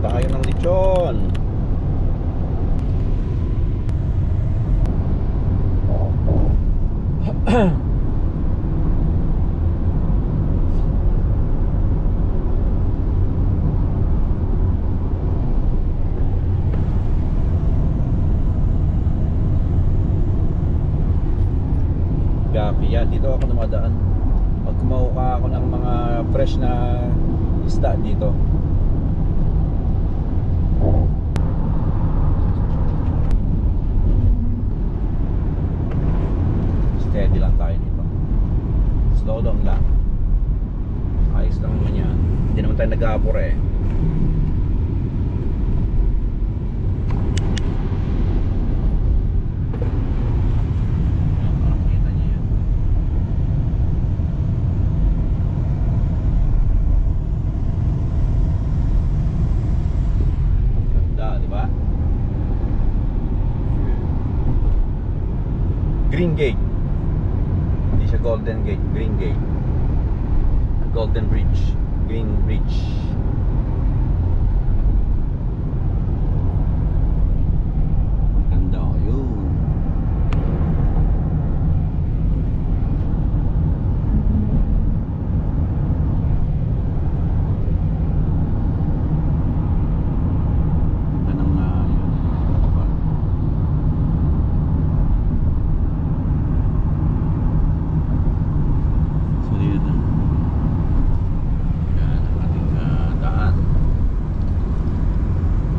tayo ng lechon. Gabi yan, dito ako dumadaan. Pag kumuha ako ng mga fresh na isda dito. Steady lang tayo dito. Slow down lang. Ayos lang naman yan. Hindi naman tayo nag-aapor eh. Green Gate. Hindi siya Golden Gate, Green Gate. Golden Bridge, Green Bridge. Ganda yun.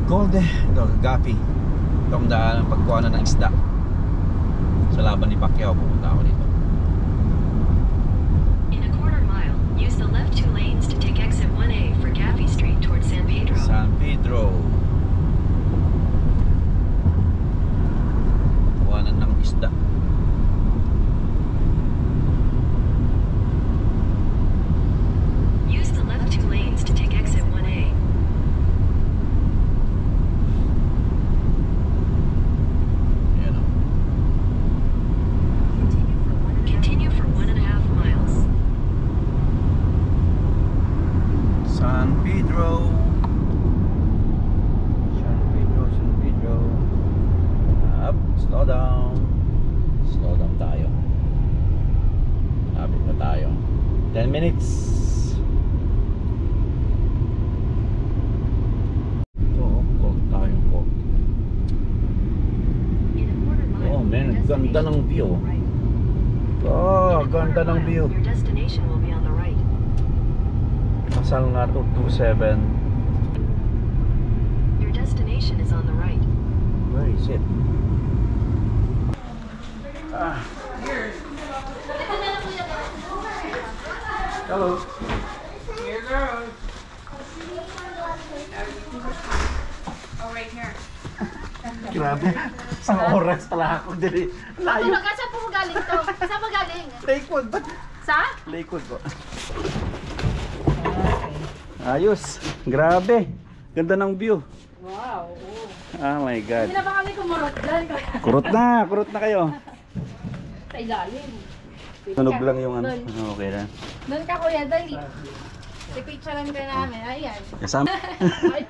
Golden, ito, Gapi. Itong daan ng pagkuha ng isda. Sa laban ni Pacquiao, pumunta ako dito. In a quarter mile, use the left 2 lanes to take exit 1A for Gaffey Street towards San Pedro. San Pedro. Kuhanan ng isda. Use the left 2 lanes to take exit 1A. Continue for 1.5 miles. San Pedro. San Pedro, San Pedro. Up, slow down. Slow down tayo. Lapit na tayo. 10 minutes. Ito, cold tayo, cold. In a quarter mile, Oh man, your ganda ng destination view. will be on the right. Oh, In a ganda quarter ng mile, view. Your destination will be on the right. Masal nga to, 27. Your destination is on the right. Where is it? Ah. Hello. Here goes. Oh, right here. Grabe. Isang oras pala ako dili. Layo. Talaga, saan po magaling to? Saan magaling? Lakewood ba? Sa? Lakewood po. Ayos. Grabe. Ganda ng view. Wow. Oh my God. Hindi na ba kami kumurot dyan? Kurot na kayo. Sa ilalim. Tunog lang yung ano. Doon. Okay na. Doon ka kuya, dali. Pipicturean ka namin. Ayan. Kasama. Ay,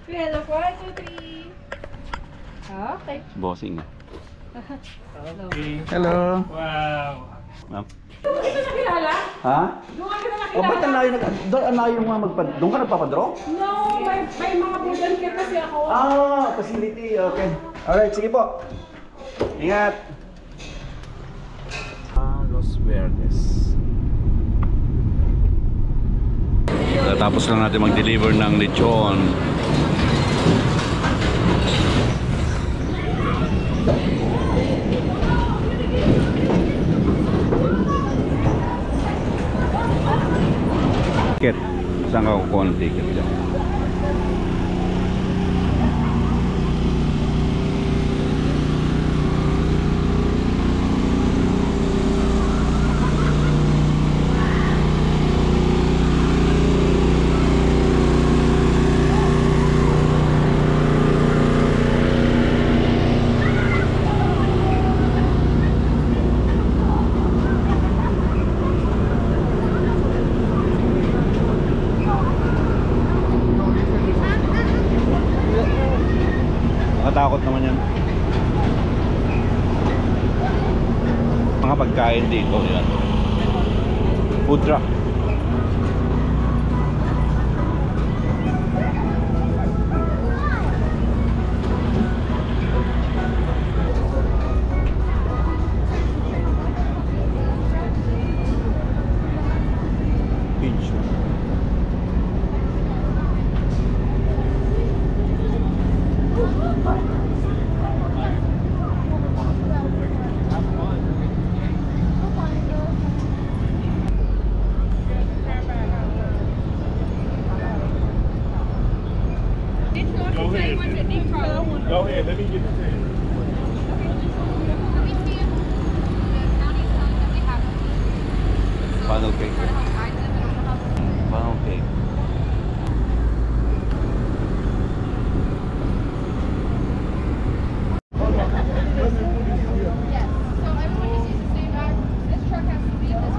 Pero 1, 2, 3. Okay. Bossing. Okay. Hello. Wow. Ma'am. Hindi ka nakilala? Ha? Doon ka na O nakilala? ba't ang layo doon ang layo mga doon ka nagpapadraw? No, may mga volunteer kasi ako. Ah, facility. Okay. Alright, sige po. Ingat. Los Verdes. Tapos lang natin mag-deliver ng lechon. Ticket. Saan ka kukuha ng ticket dyan? Nakakatakot naman yan. Mga pagkain dito, yan. Food truck. Beach. Go ahead, let me get the table. Funnel cake. Funnel cake. Yes. So everyone just uses the same bag. This truck has to leave this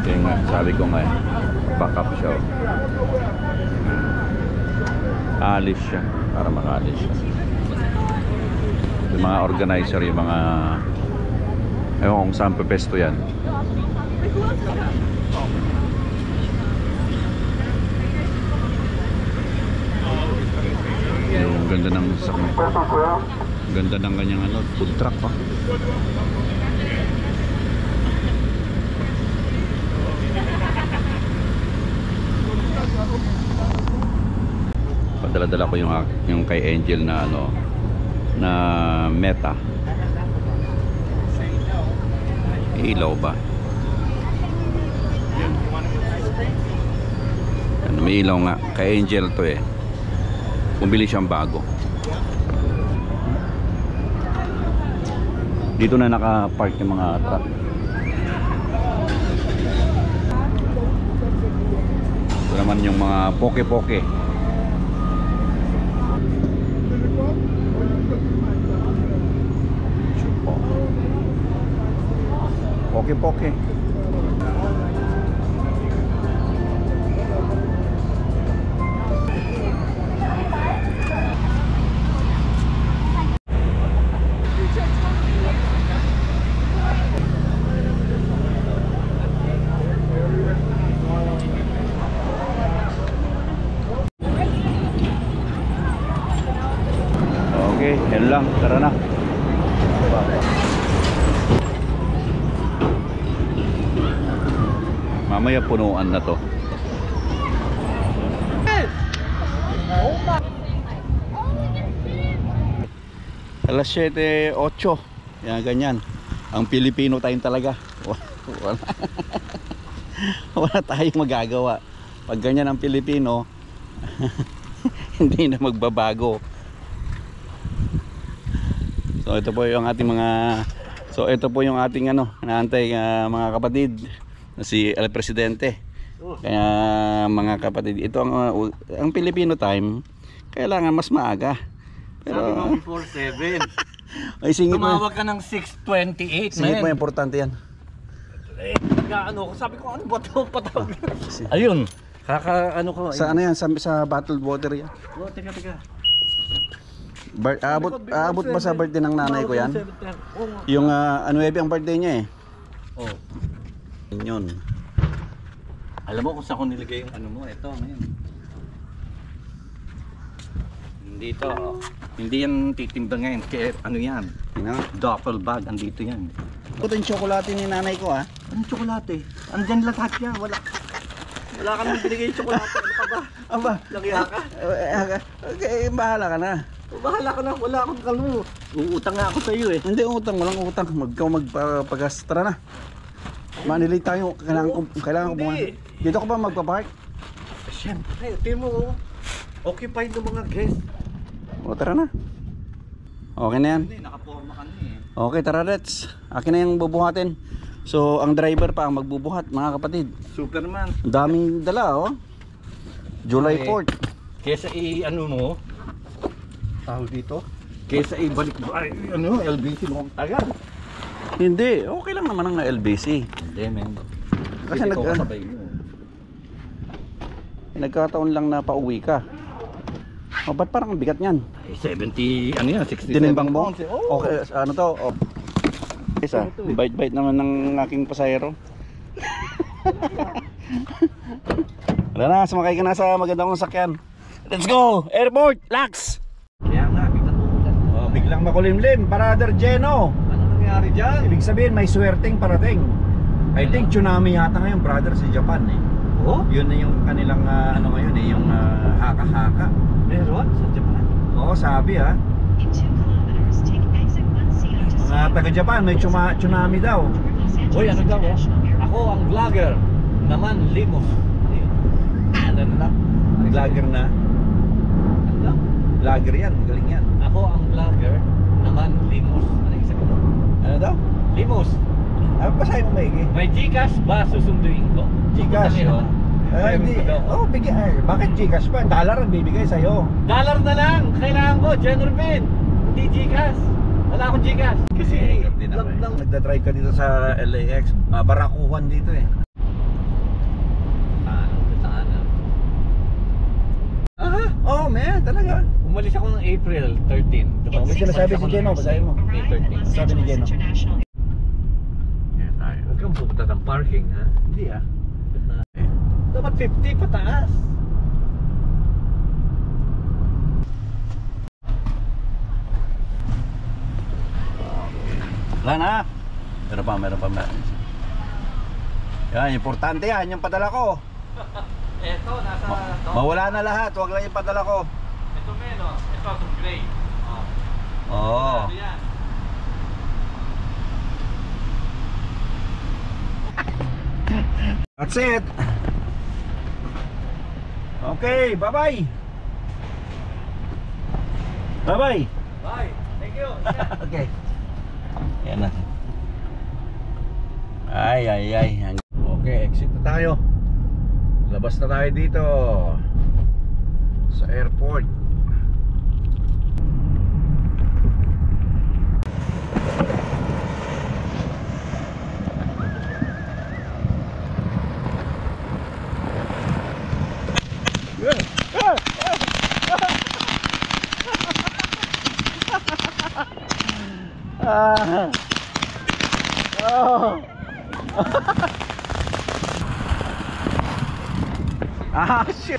Kaya nga, sabi ko nga, back up siya. Alis siya, para makalis siya. Yung mga organizer, yung mga ewan kung saan pepesto yan. Yung ganda ng ganda ng kanyang ano, food truck pa. Padala-dala ko yung kay Angel na ano na Meta. Ilaw ba? Yan. Yan, may ilaw nga. Kay Angel to eh. Bumili siyang bago. Dito na naka-park yung mga truck. Ito naman yung mga poke-poke. Poke-poke. Okay, yan lang. Tara na. Mamaya punuan na to. Alas 7:08. Yan, ganyan. Ang Pilipino tayong talaga. Wala. Wala tayong magagawa. Pag ganyan ang Pilipino, hindi na magbabago. So ito po yung ating ano, naantay mga kapatid. Si El Presidente. Kaya mga kapatid, ito ang Filipino time, kailangan mas maaga. Pero sabi mo before 7. ay singit mo. Tumawag ka ng 6:28, Singit mo, man. importante yan. Eh, nag-ano ko, sabi ko ano ba ito patawag. Ayun, ano ko. Sa ano yan, sa bottled water yan. Oh, teka. Aabot ba sa birthday ng nanay ko yan? Yung ano ang birthday niya eh. Oh. Yun. Alam mo kung saan ko nilagay yung ano mo, ito, man. Dito, hindi yan titimbang ngayon, kaya ano yan, duffel bag, andito yan. Ito yung tsokolate ni nanay ko ha. Anong tsokolate? Andyan lahat yan, wala ka naman binigay yung tsokolate, ano ka ba? Aba, Langya ka? Okay, bahala ka na. Bahala ka na, wala akong kalo. Uutang nga ako sa iyo eh. Hindi utang, walang utang. Magpagas, tara na. Manilate tayo, kailangan ko buwan. Dito ka ba magpapark? Siyempre, tingin mo, occupied ng mga guests. O tara na. Okay na yan. Hindi, nakaporma ka na eh. Okay, tara let's. Akin na yung bubuhatin. So ang driver pa ang magbubuhat mga kapatid. Superman. Ang daming dala oh. July Okay. 4th. Kesa ano mo, tawag dito, kesa ibalik mo, ay, LBC mo ang tagal. Hindi, okay lang naman ang LBC. Hindi, men. Kasi kasabay mo. Nagkataon lang na pauwi ka. O ba't parang ang bigat niyan? Ay, 70, ano yan, 67 Dinimbang mo? pounds, eh. Oh. Okay, ano to? Oh. Isa, bite-bite naman ng aking pasahero. Wala na, sumakay ka na sa magandang sakyan. Let's go! Airport! Lax! Kaya nga, biglang umulan. Oh, biglang makulimlim, Brother Jeno. Ano nangyari dyan? Ibig sabihin may swerteng parating. I think tsunami yata ngayon, brother, sa Japan eh. Oh? Yun na yung kanilang ano ngayon eh, yung haka-haka. Meron? Sa Japan? Oo, sabi ha. In 2 kilometers, take exit 1C onto Mga taga-Japan, may tsunami daw. Uy, ano daw? Ako ang vlogger, naman limos. Ano na? Vlogger na. Ano? Vlogger yan, magaling yan. Ako ang vlogger, naman limos. Ano yung sabi mo? Ano daw? Limos. Ano basahin mo maigi? May Gcash ba susunduin ko? Gcash, Putang ina. oh. Hindi. Oh, bigyan. Bakit Gcash pa? Dollar ang bibigay sa'yo. Dollar na lang! Kailangan ko, General hindi Gcash. Wala akong Gcash. Kasi lang Nagdadrive ka dito sa LAX. Barakuhan dito eh. Aha! Oh, man, talaga. Umalis ako ng April 13. Oh, may sinasabi si Jeno, basahin mo. May 13. Sabi ni Jeno. Huwag kang pupunta ng parking, ha? Hindi ah. Dapat 50 pataas. Wala na. Meron pa. Yan, importante yan, yung padala ko. Eto, nasa... Mawala na lahat, wag lang yung padala ko. Ito, Meno. Ito, itong gray. Oo. Ano yan? That's it. Okay, bye-bye. Bye-bye. Bye. Thank you. Okay. Yan na. Ay. Okay, exit na tayo. Labas na tayo dito sa airport. Shit.